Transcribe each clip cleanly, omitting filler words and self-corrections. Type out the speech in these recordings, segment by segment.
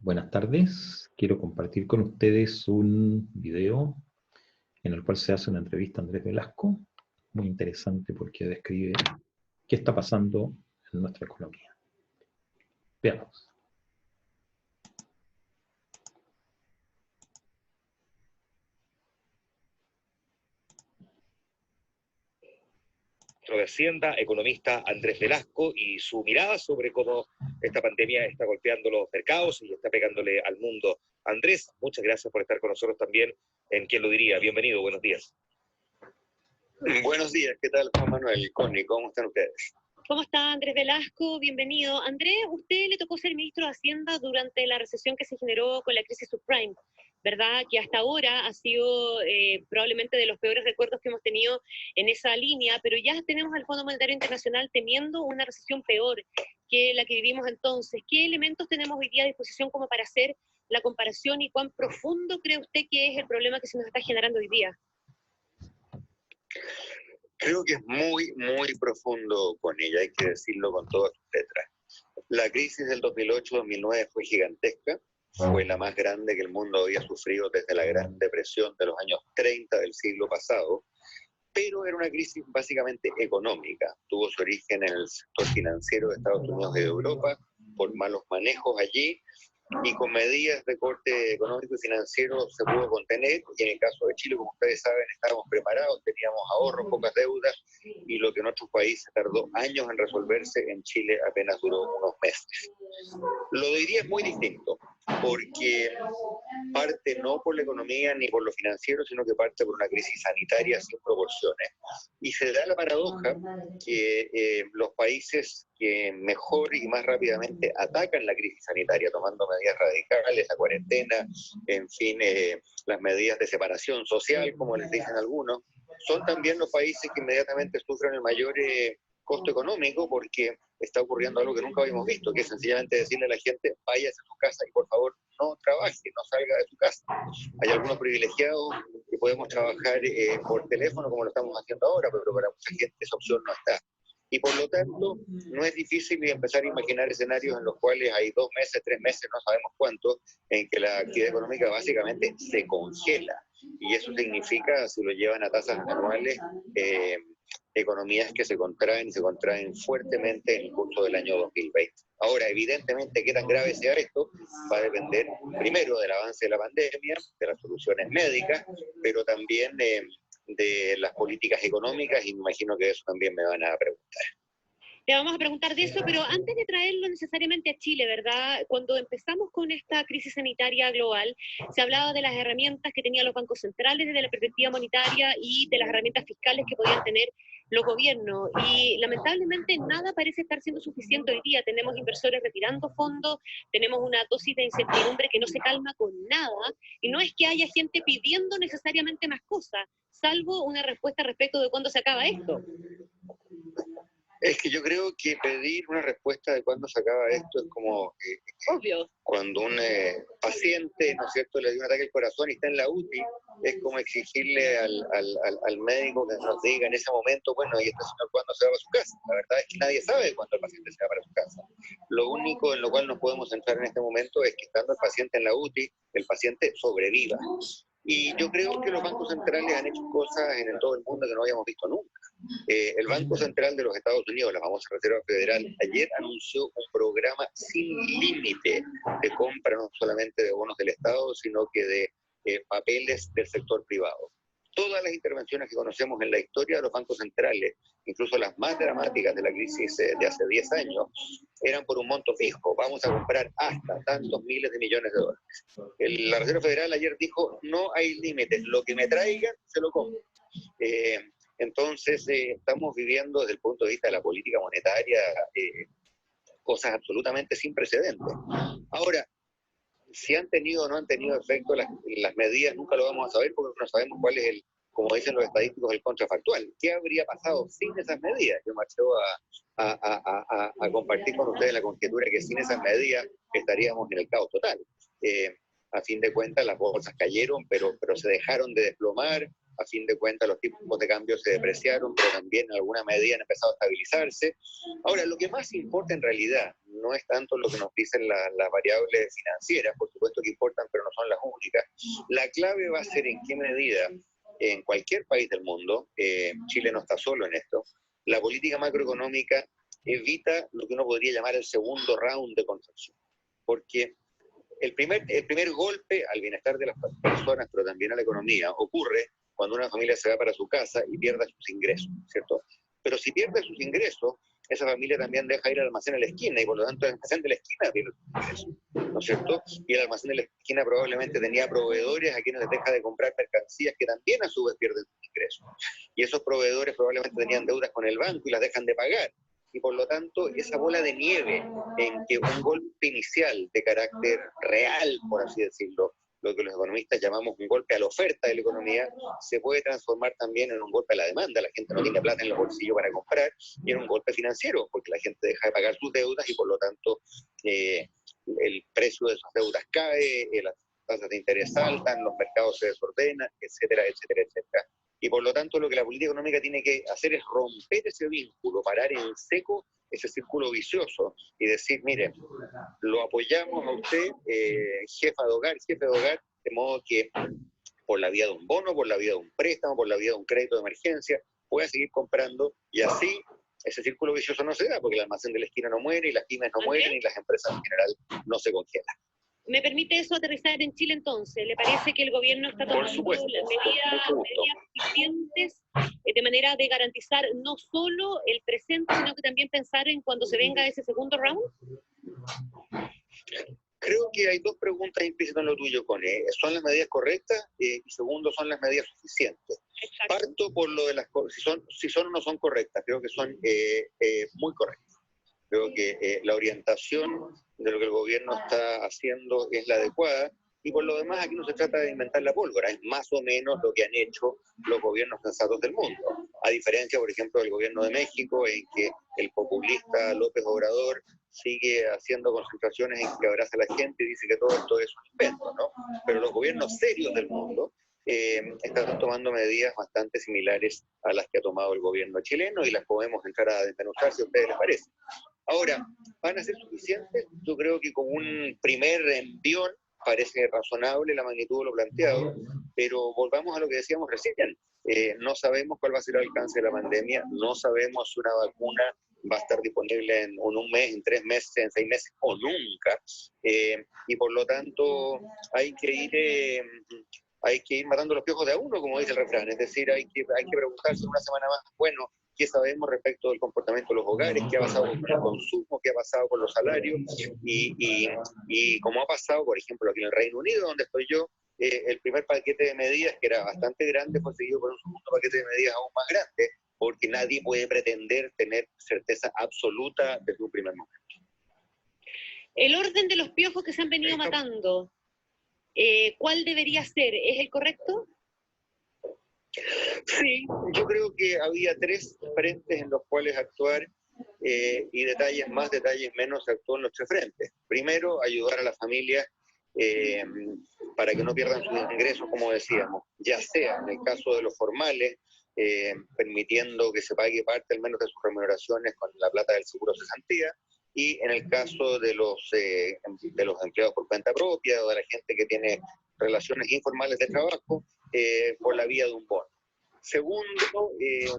Buenas tardes. Quiero compartir con ustedes un video en el cual se hace una entrevista a Andrés Velasco, muy interesante porque describe qué está pasando en nuestra economía. Veamos. De Hacienda, economista Andrés Velasco, y su mirada sobre cómo esta pandemia está golpeando los mercados y está pegándole al mundo. Andrés, muchas gracias por estar con nosotros también en ¿Quién lo diría? Bienvenido, buenos días. Buenos días, ¿qué tal, Juan Manuel? Connie, ¿cómo están ustedes? ¿Cómo está Andrés Velasco? Bienvenido. Andrés, usted le tocó ser ministro de Hacienda durante la recesión que se generó con la crisis subprime, ¿verdad? Que hasta ahora ha sido probablemente de los peores recuerdos que hemos tenido en esa línea, pero ya tenemos al Fondo Monetario Internacional temiendo una recesión peor que la que vivimos entonces. ¿Qué elementos tenemos hoy día a disposición como para hacer la comparación y cuán profundo cree usted que es el problema que se nos está generando hoy día? Creo que es muy, muy profundo con ella, hay que decirlo con todas sus letras. La crisis del 2008-2009 fue gigantesca, fue la más grande que el mundo había sufrido desde la Gran Depresión de los años 30 del siglo pasado, pero era una crisis básicamente económica. Tuvo su origen en el sector financiero de Estados Unidos y de Europa, por malos manejos allí, y con medidas de corte económico y financiero se pudo contener, y en el caso de Chile, como ustedes saben, estábamos preparados, teníamos ahorros, pocas deudas, y lo que en otros países tardó años en resolverse, en Chile apenas duró unos meses. Lo de hoy día es muy distinto, porque parte no por la economía ni por lo financiero, sino que parte por una crisis sanitaria sin proporciones. Y se da la paradoja que los países que mejor y más rápidamente atacan la crisis sanitaria, tomando medidas radicales, la cuarentena, en fin, las medidas de separación social, como les dicen algunos, son también los países que inmediatamente sufren el mayor costo económico, porque está ocurriendo algo que nunca habíamos visto, que es sencillamente decirle a la gente, váyase a su casa y por favor no trabaje, no salga de su casa. Hay algunos privilegiados que podemos trabajar por teléfono, como lo estamos haciendo ahora, pero para mucha gente esa opción no está. Y por lo tanto, no es difícil empezar a imaginar escenarios en los cuales hay 2 meses, 3 meses, no sabemos cuánto, en que la actividad económica básicamente se congela. Y eso significa, si lo llevan a tasas anuales, economías que se contraen fuertemente en el curso del año 2020. Ahora, evidentemente, qué tan grave sea esto va a depender primero del avance de la pandemia, de las soluciones médicas, pero también de las políticas económicas, y me imagino que eso también me van a preguntar. Le vamos a preguntar de eso, pero antes de traerlo necesariamente a Chile, ¿verdad? Cuando empezamos con esta crisis sanitaria global, se hablaba de las herramientas que tenían los bancos centrales desde la perspectiva monetaria y de las herramientas fiscales que podían tener los gobiernos. Y lamentablemente nada parece estar siendo suficiente hoy día. Tenemos inversores retirando fondos, tenemos una dosis de incertidumbre que no se calma con nada, y no es que haya gente pidiendo necesariamente más cosas, salvo una respuesta respecto de cuándo se acaba esto. Es que yo creo que pedir una respuesta de cuándo se acaba esto es como obvio. Cuando un paciente, ¿no es cierto?, le dio un ataque al corazón y está en la UTI, es como exigirle al médico que nos diga en ese momento, bueno, ¿y este señor cuándo se va para su casa? La verdad es que nadie sabe cuándo el paciente se va para su casa. Lo único en lo cual nos podemos centrar en este momento es que estando el paciente en la UTI, el paciente sobreviva. Y yo creo que los bancos centrales han hecho cosas en todo el mundo que no habíamos visto nunca. El Banco Central de los Estados Unidos, la famosa Reserva Federal, ayer anunció un programa sin límite de compra no solamente de bonos del Estado, sino que de papeles del sector privado. Todas las intervenciones que conocemos en la historia de los bancos centrales, incluso las más dramáticas de la crisis de hace 10 años, eran por un monto fijo. Vamos a comprar hasta tantos miles de millones de dólares. La Reserva Federal ayer dijo, no hay límites, lo que me traigan, se lo compro. Entonces, estamos viviendo desde el punto de vista de la política monetaria cosas absolutamente sin precedentes. Ahora, si han tenido o no han tenido efecto las medidas, nunca lo vamos a saber porque no sabemos cuál es el, como dicen los estadísticos, el contrafactual. ¿Qué habría pasado sin esas medidas? Yo me atrevo a compartir con ustedes la conjetura que sin esas medidas estaríamos en el caos total. A fin de cuentas, las bolsas cayeron, pero se dejaron de desplomar. a fin de cuentas los tipos de cambio se depreciaron, pero también en alguna medida han empezado a estabilizarse. Ahora, lo que más importa en realidad no es tanto lo que nos dicen las variables financieras, por supuesto que importan, pero no son las únicas. La clave va a ser en qué medida, en cualquier país del mundo, Chile no está solo en esto, la política macroeconómica evita lo que uno podría llamar el segundo round de contracción. Porque el primer golpe al bienestar de las personas, pero también a la economía, ocurre cuando una familia se va para su casa y pierde sus ingresos, ¿cierto? Pero si pierde sus ingresos, esa familia también deja ir al almacén de la esquina y por lo tanto el almacén de la esquina pierde sus ingresos, ¿no es cierto? Y el almacén de la esquina probablemente tenía proveedores a quienes les deja de comprar mercancías que también a su vez pierden sus ingresos. Y esos proveedores probablemente tenían deudas con el banco y las dejan de pagar. Y por lo tanto, esa bola de nieve en que un golpe inicial de carácter real, por así decirlo, lo que los economistas llamamos un golpe a la oferta de la economía, se puede transformar también en un golpe a la demanda. La gente no tiene plata en los bolsillos para comprar, y en un golpe financiero, porque la gente deja de pagar sus deudas y por lo tanto el precio de sus deudas cae, las tasas de interés saltan, los mercados se desordenan, etcétera, etcétera, etcétera. Y por lo tanto lo que la política económica tiene que hacer es romper ese vínculo, parar en seco ese círculo vicioso y decir, mire, lo apoyamos a usted, jefe de hogar, de modo que por la vía de un bono, por la vía de un préstamo, por la vía de un crédito de emergencia, pueda seguir comprando y así ese círculo vicioso no se da, porque el almacén de la esquina no muere, y las pymes no mueren, y las empresas en general no se congelan. ¿Me permite eso aterrizar en Chile entonces? ¿Le parece que el gobierno está tomando medidas suficientes de manera de garantizar no solo el presente, sino que también pensar en cuando se venga ese segundo round? Creo que hay dos preguntas implícitas en lo tuyo, Cone. ¿Son las medidas correctas? Y segundo, ¿son las medidas suficientes? Exacto. Parto por lo de las cosas, si son o no son correctas. Creo que son muy correctas. Creo que la orientación de lo que el gobierno está haciendo es la adecuada, y por lo demás aquí no se trata de inventar la pólvora, es más o menos lo que han hecho los gobiernos sensatos del mundo, a diferencia, por ejemplo, del gobierno de México, en que el populista López Obrador sigue haciendo concentraciones en que abraza a la gente y dice que todo esto es un invento, ¿no? Pero los gobiernos serios del mundo están tomando medidas bastante similares a las que ha tomado el gobierno chileno, y las podemos entrar a desmenuzar si a ustedes les parece. Ahora, ¿van a ser suficientes? Yo creo que como un primer envión parece razonable la magnitud de lo planteado, pero volvamos a lo que decíamos recién. No sabemos cuál va a ser el alcance de la pandemia, no sabemos si una vacuna va a estar disponible en un mes, en 3 meses, en 6 meses o nunca, y por lo tanto hay que ir matando los piojos de a uno, como dice el refrán, es decir, hay que preguntarse una semana más, bueno, ¿qué sabemos respecto del comportamiento de los hogares? ¿Qué ha pasado con el consumo? ¿Qué ha pasado con los salarios? Y como ha pasado, por ejemplo, aquí en el Reino Unido, donde estoy yo, el primer paquete de medidas, que era bastante grande, fue seguido por un segundo paquete de medidas aún más grande, porque nadie puede pretender tener certeza absoluta desde un primer momento. El orden de los piojos que se han venido matando, ¿cuál debería ser? ¿Es el correcto? Sí, yo creo que había 3 frentes en los cuales actuar, y detalles más, detalles menos, se actuó en los 3 frentes. Primero, ayudar a las familias para que no pierdan sus ingresos, como decíamos, ya sea en el caso de los formales, permitiendo que se pague parte al menos de sus remuneraciones con la plata del seguro cesantía, y en el caso de los empleados por cuenta propia o de la gente que tiene relaciones informales de trabajo, por la vía de un bono. Segundo,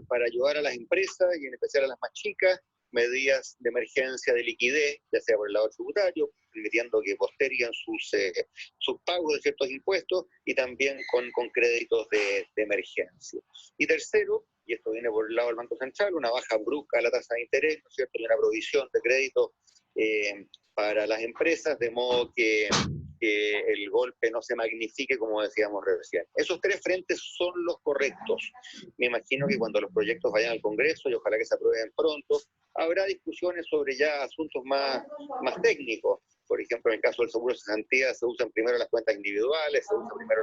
para ayudar a las empresas y en especial a las más chicas, medidas de emergencia de liquidez, ya sea por el lado tributario, permitiendo que posterguen sus pagos de ciertos impuestos, y también con créditos de emergencia. Y tercero, y esto viene por el lado del Banco Central, una baja brusca a la tasa de interés, ¿no es cierto?, y una provisión de créditos para las empresas, de modo que el golpe no se magnifique, como decíamos recién. Esos 3 frentes son los correctos. Me imagino que cuando los proyectos vayan al Congreso, y ojalá que se aprueben pronto, habrá discusiones sobre ya asuntos más técnicos. Por ejemplo, en el caso del seguro de cesantía, se usan primero las cuentas individuales, se usa primero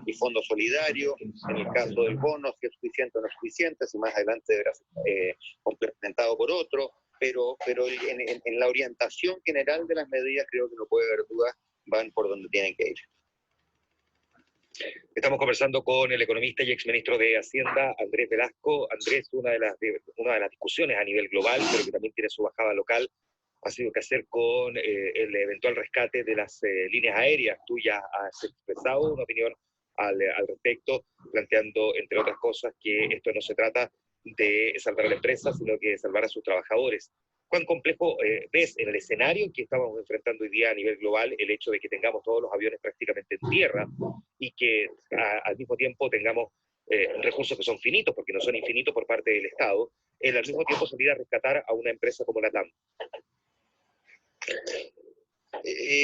el fondo solidario. En el caso del bono, si es suficiente o no es suficiente, si más adelante deberá ser complementado por otro. Pero en la orientación general de las medidas, creo que no puede haber dudas, van por donde tienen que ir. Estamos conversando con el economista y exministro de Hacienda, Andrés Velasco. Andrés, una de las discusiones a nivel global, pero que también tiene su bajada local, ha sido que hacer con el eventual rescate de las líneas aéreas. Tú ya has expresado una opinión al respecto, planteando, entre otras cosas, que esto no se trata de salvar a la empresa, sino que de salvar a sus trabajadores. ¿Cuán complejo ves en el escenario que estamos enfrentando hoy día a nivel global el hecho de que tengamos todos los aviones prácticamente en tierra y que al mismo tiempo tengamos recursos que son finitos, porque no son infinitos por parte del Estado, al mismo tiempo salir a rescatar a una empresa como la TAM?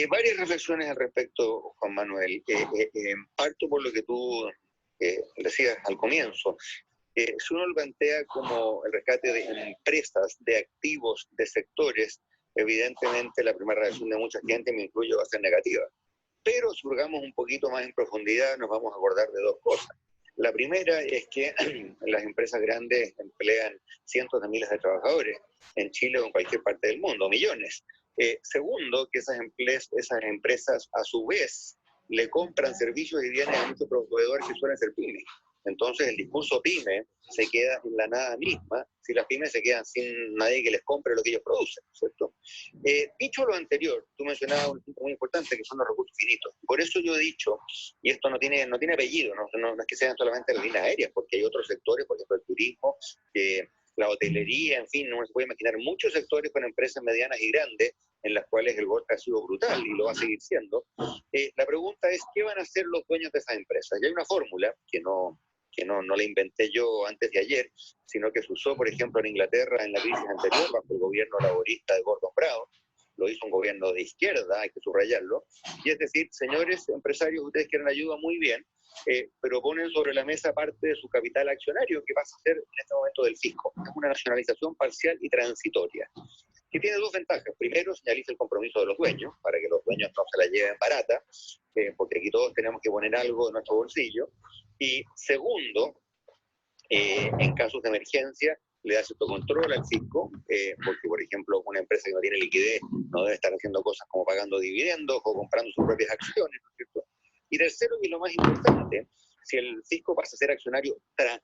Varias reflexiones al respecto, Juan Manuel. Parto por lo que tú decías al comienzo. Si uno lo plantea como el rescate de empresas, de activos, de sectores, evidentemente la primera reacción de mucha gente, me incluyo, va a ser negativa. Pero si hurgamos un poquito más en profundidad, nos vamos a acordar de dos cosas. La primera es que las empresas grandes emplean cientos de miles de trabajadores en Chile o en cualquier parte del mundo, millones. Segundo, que esas empresas a su vez le compran servicios y bienes a muchos proveedores que suelen ser pymes. Entonces el discurso pyme se queda en la nada misma si las pymes se quedan sin nadie que les compre lo que ellos producen, ¿cierto? Dicho lo anterior, tú mencionabas un punto muy importante que son los recursos finitos. Por eso yo he dicho, y esto no tiene apellido, no es que sean solamente las líneas aéreas, porque hay otros sectores, por ejemplo el turismo, la hotelería, en fin, uno se puede imaginar muchos sectores con empresas medianas y grandes en las cuales el golpe ha sido brutal y lo va a seguir siendo. La pregunta es, ¿qué van a hacer los dueños de esas empresas? Y hay una fórmula que no la inventé yo antes de ayer, sino que se usó, por ejemplo, en Inglaterra en la crisis anterior, bajo el gobierno laborista de Gordon Brown. Lo hizo un gobierno de izquierda, hay que subrayarlo. Y es decir, señores empresarios, ustedes quieren ayuda, muy bien, pero ponen sobre la mesa parte de su capital accionario, que pasa a ser en este momento del fisco. Es una nacionalización parcial y transitoria, que tiene dos ventajas. Primero, señaliza el compromiso de los dueños, para que los dueños no se la lleven barata, porque aquí todos tenemos que poner algo en nuestro bolsillo. Y segundo, en casos de emergencia, le da cierto control al fisco, porque, por ejemplo, una empresa que no tiene liquidez no debe estar haciendo cosas como pagando dividendos o comprando sus propias acciones, ¿no es cierto? Y tercero, y lo más importante, si el fisco pasa a ser accionista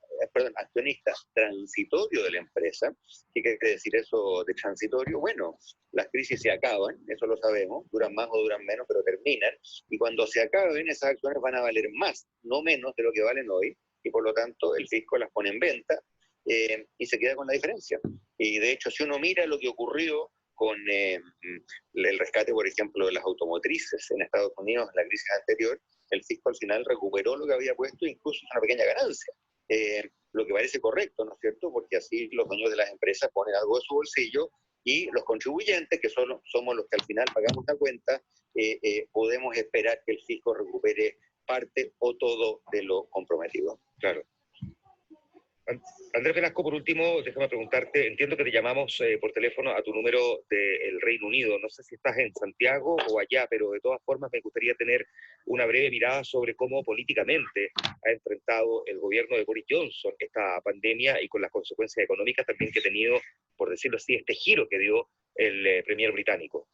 transitorio de la empresa, ¿qué quiere decir eso de transitorio? Bueno, las crisis se acaban, eso lo sabemos, duran más o duran menos, pero terminan, y cuando se acaben, esas acciones van a valer más, no menos de lo que valen hoy, y por lo tanto el fisco las pone en venta y se queda con la diferencia. Y de hecho, si uno mira lo que ocurrió con el rescate, por ejemplo, de las automotrices en Estados Unidos en la crisis anterior, el fisco al final recuperó lo que había puesto, incluso una pequeña ganancia. Lo que parece correcto, ¿no es cierto? Porque así los dueños de las empresas ponen algo de su bolsillo y los contribuyentes, que somos los que al final pagamos la cuenta, podemos esperar que el fisco recupere parte o todo de lo comprometido. Claro. Andrés Velasco, por último, déjame preguntarte, entiendo que te llamamos por teléfono a tu número del Reino Unido, no sé si estás en Santiago o allá, pero de todas formas me gustaría tener una breve mirada sobre cómo políticamente ha enfrentado el gobierno de Boris Johnson esta pandemia y con las consecuencias económicas también que ha tenido, por decirlo así, este giro que dio el premier británico.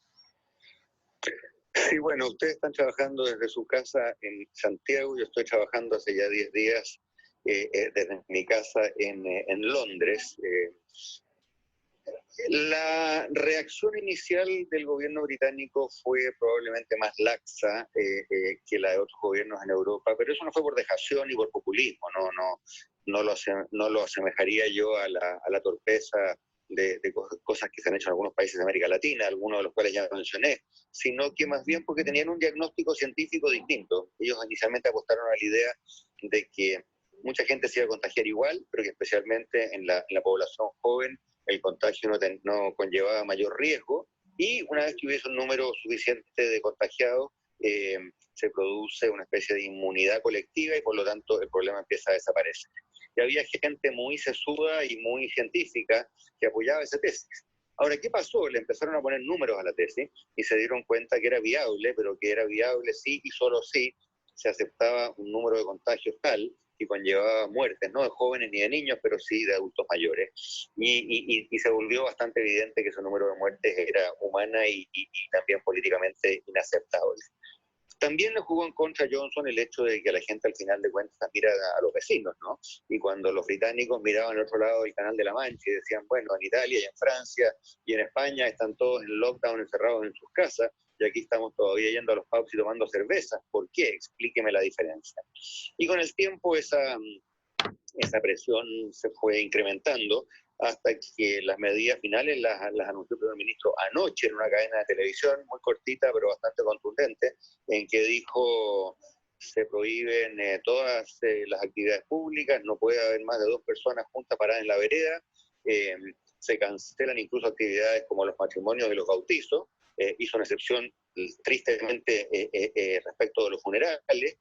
Sí, bueno, ustedes están trabajando desde su casa en Santiago, yo estoy trabajando hace ya 10 días desde mi casa en Londres. La reacción inicial del gobierno británico fue probablemente más laxa que la de otros gobiernos en Europa, pero eso no fue por dejación ni por populismo, no lo asemejaría yo a la torpeza de cosas que se han hecho en algunos países de América Latina, algunos de los cuales ya mencioné, sino que más bien porque tenían un diagnóstico científico distinto. Ellos inicialmente apostaron a la idea de que mucha gente se iba a contagiar igual, pero que especialmente en la población joven el contagio no conllevaba mayor riesgo, y una vez que hubiese un número suficiente de contagiados, se produce una especie de inmunidad colectiva y por lo tanto el problema empieza a desaparecer. Y había gente muy sesuda y muy científica que apoyaba esa tesis. Ahora, ¿qué pasó? Le empezaron a poner números a la tesis y se dieron cuenta que era viable, pero que era viable sí y solo sí se aceptaba un número de contagios tal que conllevaba muertes, no de jóvenes ni de niños, pero sí de adultos mayores. Y se volvió bastante evidente que ese número de muertes era humana y también políticamente inaceptable. También le jugó en contra a Johnson el hecho de que a la gente al final de cuentas mira a los vecinos, ¿no? Y cuando los británicos miraban al otro lado del Canal de la Mancha y decían, bueno, en Italia y en Francia y en España están todos en lockdown encerrados en sus casas, y aquí estamos todavía yendo a los pubs y tomando cervezas. ¿Por qué? Explíqueme la diferencia. Y con el tiempo esa presión se fue incrementando hasta que las medidas finales las anunció el primer ministro anoche en una cadena de televisión muy cortita pero bastante contundente, en que dijo se prohíben todas las actividades públicas, no puede haber más de 2 personas juntas paradas en la vereda, se cancelan incluso actividades como los matrimonios y los bautizos, hizo una excepción tristemente respecto de los funerales.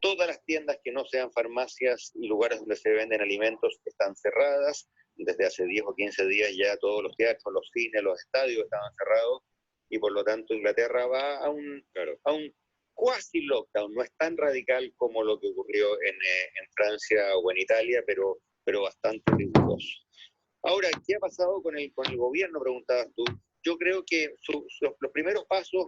Todas las tiendas que no sean farmacias y lugares donde se venden alimentos están cerradas. Desde hace 10 o 15 días ya todos los teatros, los cines, los estadios estaban cerrados y por lo tanto Inglaterra va a un cuasi lockdown. No es tan radical como lo que ocurrió en Francia o en Italia, pero bastante riguroso. Ahora, ¿qué ha pasado con el gobierno? Preguntabas tú. Yo creo que los primeros pasos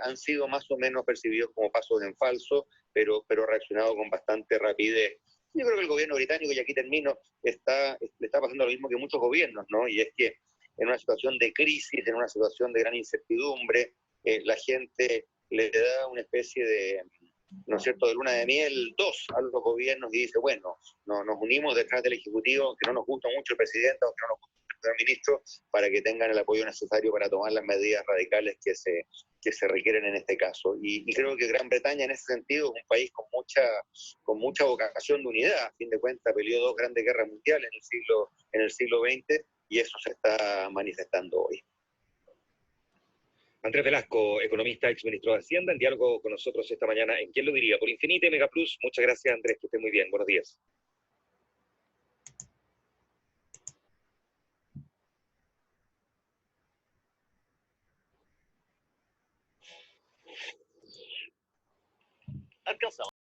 han sido más o menos percibidos como pasos en falso, pero reaccionado con bastante rapidez. Yo creo que el gobierno británico, y aquí termino, le está pasando lo mismo que muchos gobiernos, ¿no? Y es que en una situación de crisis, en una situación de gran incertidumbre, la gente le da una especie de, ¿no es cierto?, de luna de miel 2 a los gobiernos y dice, bueno, nos unimos detrás del Ejecutivo, aunque no nos gusta mucho el presidente, aunque no nos gusta el primer ministro, para que tengan el apoyo necesario para tomar las medidas radicales que se requieren en este caso. Y creo que Gran Bretaña en ese sentido es un país con mucha vocación de unidad. A fin de cuentas peleó 2 grandes guerras mundiales en el siglo XX y eso se está manifestando hoy. Andrés Velasco, economista, exministro de Hacienda, en diálogo con nosotros esta mañana en ¿Quién lo diría? Por Infinite Mega Plus. Muchas gracias, Andrés, que esté muy bien. Buenos días.